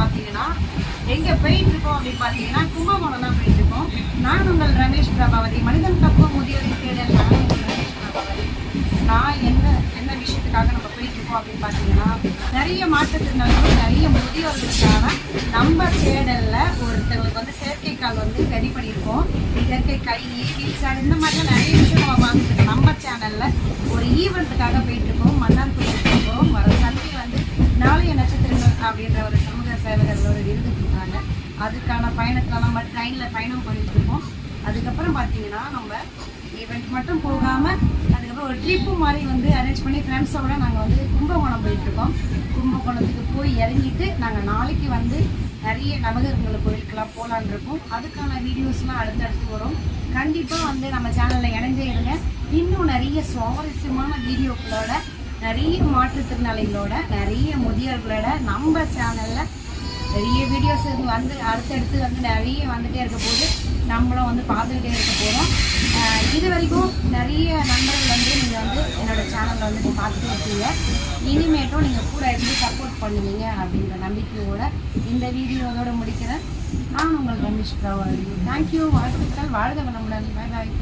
பார்த்தீங்கன்னா எங்கே போயிட்டு இருக்கோம் அப்படின்னு பார்த்தீங்கன்னா கும்பகோணம் தான் போயிட்டு இருக்கோம். நான் உங்கள் ரமேஷ் பிரபாவதி, மனிதன் தத்துவம் முதியோரின் தேடல். நான் உங்கள் ரமேஷ் பிரபாவதி. நான் என்ன விஷயத்துக்காக நம்ம போயிட்டு இருக்கோம் அப்படின்னு பார்த்தீங்கன்னா, நிறைய மாற்றுத்திறனாளிகள் நிறைய முதியோர்களுக்கான நம்ம தேடல்ல ஒருத்தவங்களுக்கு வந்து செயற்கை கால் வந்து ரெடி பண்ணியிருக்கோம். செயற்கை கை, வீல் சேர், இந்த மாதிரிலாம் நிறைய விஷயம் நம்ம பார்த்துருக்கோம். நம்ம சேனல்ல ஒரு ஈவெண்ட்டுக்காக போயிட்டு இருக்கோம். மன்னார் போயிட்டு இருக்கோம். வர சண்டே வந்து நாளைய நட்சத்திரங்கள் அப்படின்ற ஒரு சமூக சேவகர்களோட விருது கொடுத்தாங்க. அதுக்கான பயணத்தில் நம்ம ட்ரெயினில் பயணம் பண்ணிட்டு இருக்கோம். அதுக்கப்புறம் பார்த்தீங்கன்னா நம்ம ஈவெண்ட் மட்டும் போகாமல் அதுக்கப்புறம் ஒரு ட்ரிப்பு மாதிரி வந்து அரேஞ்ச் பண்ணி ஃப்ரெண்ட்ஸோட நாங்கள் வந்து கும்பகோணம் போயிட்டுருக்கோம். கும்பகோணத்துக்கு போய் இறங்கிட்டு நாங்கள் நாளைக்கு வந்து நிறைய நவகிரகங்கள் கோயிலுக்கெல்லாம் போகலான் இருக்கோம். அதுக்கான வீடியோஸ்லாம் அடுத்தடுத்து வரும். கண்டிப்பாக வந்து நம்ம சேனலில் இணைஞ்சே இருங்க. இன்னும் நிறைய சுவாரஸ்யமான வீடியோக்களோட, நிறைய மாற்றுத்திறனாளிகளோட, நிறைய முதியோர்களோட நம்ம சேனலில் நிறைய வீடியோஸ் வந்து அடுத்தடுத்து வந்து நிறைய வந்துகிட்டே இருக்க போது நம்மளும் வந்து பார்த்துக்கிட்டே இருக்க போகிறோம். இது வரைக்கும் நிறைய நண்பர்கள் வந்து நீங்கள் வந்து என்னோடய சேனலில் வந்து பார்த்துட்டு இருக்கீங்க. இனிமேட்டும் நீங்கள் கூட இருந்து சப்போர்ட் பண்ணுவீங்க அப்படின்ற நம்பிக்கையோட இந்த வீடியோவோட முடிக்கிறேன். நான் உங்கள் ரமேஷ் பிரபாவதி. தேங்க்யூ. வாழ்த்துக்கள். வாழ்க வளமுடன். பாய் பாய்.